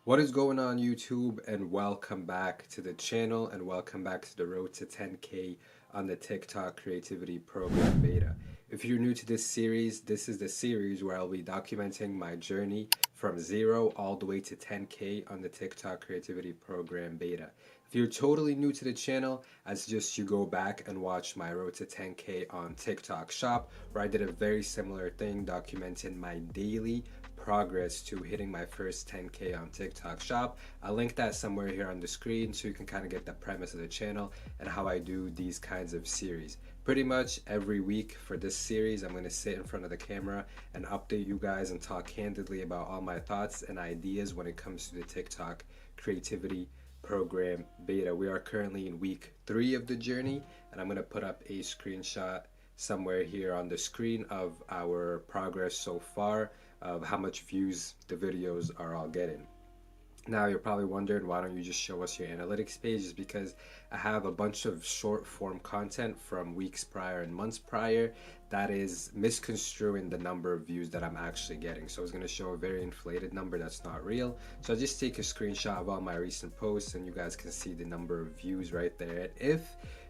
What is going on YouTube, and welcome back to the channel and welcome back to the road to 10K on the TikTok Creativity Program Beta. If you're new to this series, this is the series where I'll be documenting my journey from 0 all the way to 10K on the TikTok Creativity Program Beta. If you're totally new to the channel, I suggest you go back and watch my road to 10K on TikTok Shop, where I did a very similar thing documenting my daily progress to hitting my first 10K on TikTok Shop. I'll link that somewhere here on the screen so you can kind of get the premise of the channel and how I do these kinds of series. Pretty much every week for this series, I'm going to sit in front of the camera and update you guys and talk candidly about all my thoughts and ideas when it comes to the TikTok Creativity Program Beta. We are currently in week 3 of the journey, and I'm going to put up a screenshot somewhere here on the screen of our progress so far, of how much views the videos are all getting. Now you're probably wondering, why don't you just show us your analytics page? Is because I have a bunch of short form content from weeks prior and months prior that is misconstruing the number of views that I'm actually getting. So it's going to show a very inflated number that's not real. So I just take a screenshot of all my recent posts and you guys can see the number of views right there. And if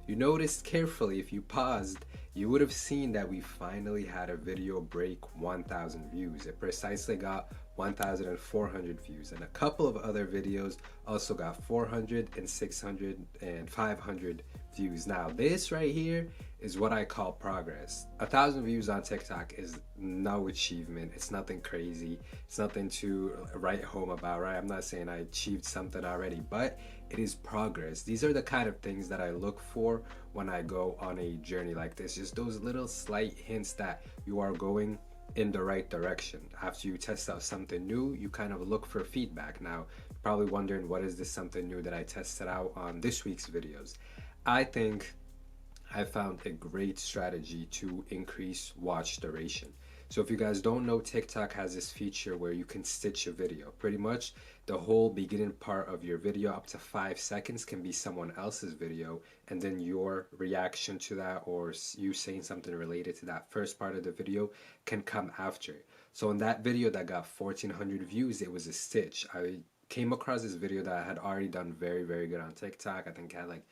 you noticed carefully, if you paused, you would have seen that we finally had a video break 1,000 views. It precisely got 1,400 views, and a couple of other videos also got 400 and 600 and 500 views. Now this right here is what I call progress. 1,000 views on TikTok is no achievement. It's nothing crazy. It's nothing to write home about, right? I'm not saying I achieved something already, but it is progress. These are the kind of things that I look for when I go on a journey like this. Just those little slight hints that you are going in the right direction. After you test out something new, you kind of look for feedback. Now, you're probably wondering, what is this something new that I tested out on this week's videos? I think I found a great strategy to increase watch duration. So if you guys don't know, TikTok has this feature where you can stitch a video. Pretty much the whole beginning part of your video, up to 5 seconds, can be someone else's video, and then your reaction to that or you saying something related to that first part of the video can come after. So in that video that got 1,400 views, it was a stitch. I came across this video that I had already done very good on TikTok. I think I had like,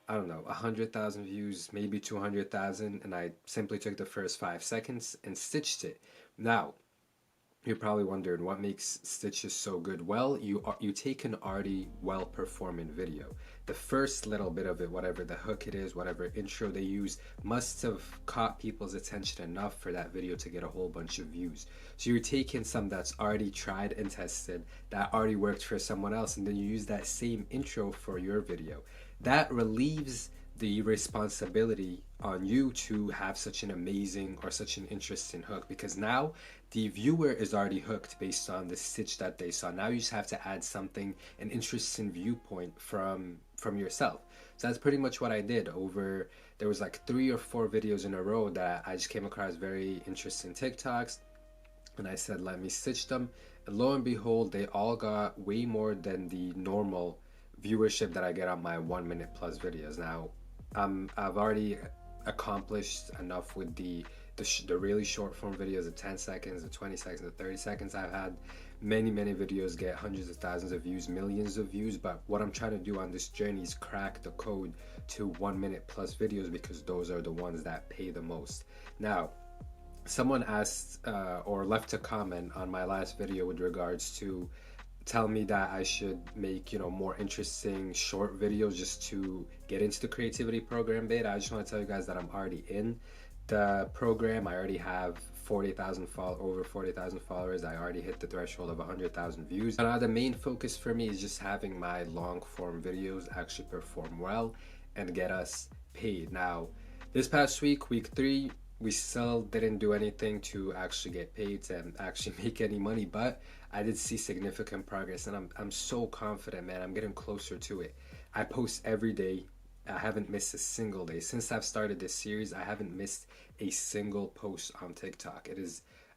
I don't know, 100,000 views, maybe 200,000, and I simply took the first 5 seconds and stitched it. Now, you're probably wondering, what makes stitches so good? Well, you take an already well-performing video. The first little bit of it, whatever the hook it is, whatever intro they use, must have caught people's attention enough for that video to get a whole bunch of views. So you're taking some that's already tried and tested, that already worked for someone else, and then you use that same intro for your video. That relieves the responsibility on you to have such an amazing or such an interesting hook, because now the viewer is already hooked based on the stitch that they saw. Now you just have to add something, an interesting viewpoint from yourself. So that's pretty much what I did. There was like 3 or 4 videos in a row that I just came across very interesting TikToks, and I said, let me stitch them, and lo and behold, they all got way more than the normal viewership that I get on my 1 minute plus videos. Now, I've already accomplished enough with the really short form videos, the 10 seconds, the 20 seconds, the 30 seconds. I've had many videos get hundreds of thousands of views, millions of views, but what I'm trying to do on this journey is crack the code to 1 minute plus videos, because those are the ones that pay the most. Now, someone asked or left a comment on my last video with regards to tell me that I should make, more interesting short videos just to get into the creativity program beta. I just want to tell you guys that I'm already in the program. I already have over 40,000 followers. I already hit the threshold of 100,000 views. Now the main focus for me is just having my long form videos actually perform well and get us paid. Now, this past week, week 3, we still didn't do anything to actually get paid and actually make any money, but I did see significant progress, and I'm so confident, man. I'm getting closer to it. I post every day. I haven't missed a single day since I've started this series. I haven't missed a single post on TikTok.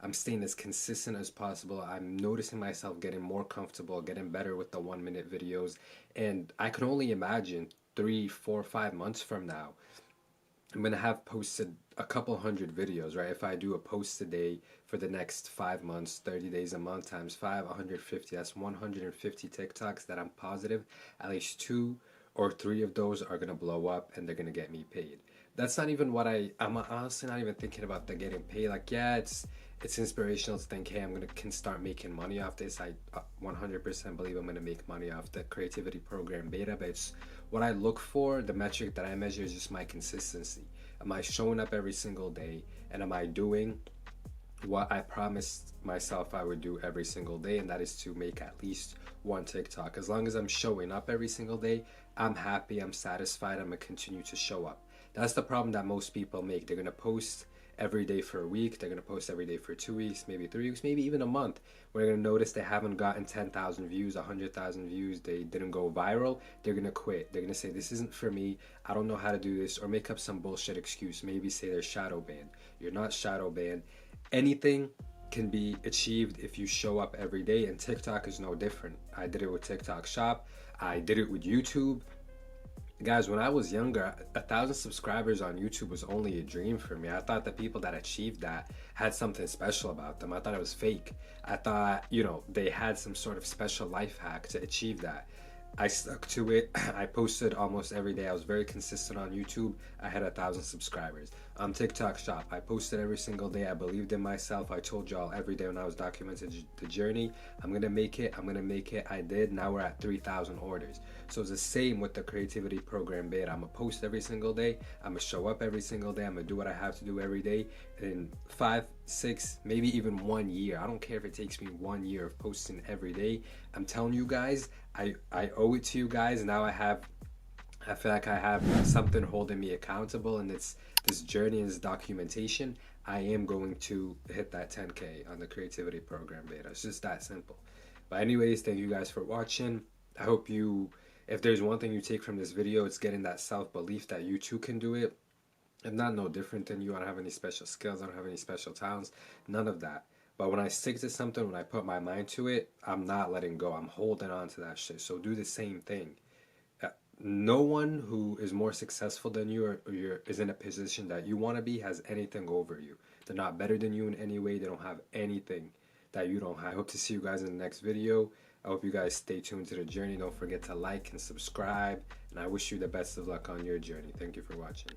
I'm staying as consistent as possible. I'm noticing myself getting more comfortable, getting better with the 1 minute videos, and I can only imagine 3, 4, 5 months from now, I'm gonna have posted a couple hundred videos, right? If I do a post a day for the next 5 months, 30 days a month times 5, 150, that's 150 TikToks that I'm positive at least 2 or 3 of those are gonna blow up and they're gonna get me paid. That's not even what I'm honestly not even thinking about the getting paid. Like, yeah, it's inspirational to think, hey, can start making money off this. I 100% believe I'm gonna make money off the creativity program beta, but it's what I look for. The metric that I measure is just my consistency. Am I showing up every single day, and am I doing what I promised myself I would do every single day, and that is to make at least one TikTok. As long as I'm showing up every single day, I'm happy, I'm satisfied, I'm gonna continue to show up. That's the problem that most people make. They're gonna post every day for a week, they're gonna post every day for 2 weeks, maybe 3 weeks, maybe even a month. We're gonna notice they haven't gotten 10,000 views, 100,000 views, they didn't go viral. They're gonna quit. They're gonna say, this isn't for me, I don't know how to do this, or make up some bullshit excuse. Maybe say they're shadow banned. You're not shadow banned. Anything can be achieved if you show up every day, and TikTok is no different. I did it with TikTok Shop, I did it with YouTube. Guys, when I was younger, 1,000 subscribers on YouTube was only a dream for me. I thought the people that achieved that had something special about them. I thought it was fake. I thought, they had some sort of special life hack to achieve that. I stuck to it. I posted almost every day. I was very consistent on YouTube. I had 1,000 subscribers. On TikTok Shop, I posted every single day. I believed in myself. I told y'all every day when I was documenting the journey, I'm gonna make it. I'm gonna make it. I did. Now we're at 3,000 orders. So it's the same with the creativity program beta. I'm gonna post every single day. I'm gonna show up every single day. I'm gonna do what I have to do every day. And in 5, 6, maybe even 1 year, I don't care if it takes me 1 year of posting every day. I'm telling you guys, I owe it to you guys. Now I feel like I have something holding me accountable, and it's this journey and this documentation. I am going to hit that 10K on the creativity program beta. It's just that simple. But anyways, thank you guys for watching. I hope if there's one thing you take from this video, it's getting that self-belief that you too can do it. I'm not no different than you. I don't have any special skills. I don't have any special talents. None of that. But when I stick to something, when I put my mind to it, I'm not letting go. I'm holding on to that shit. So do the same thing. No one who is more successful than you or is in a position that you want to be has anything over you. They're not better than you in any way. They don't have anything that you don't have. I hope to see you guys in the next video. I hope you guys stay tuned to the journey. Don't forget to like and subscribe. And I wish you the best of luck on your journey. Thank you for watching.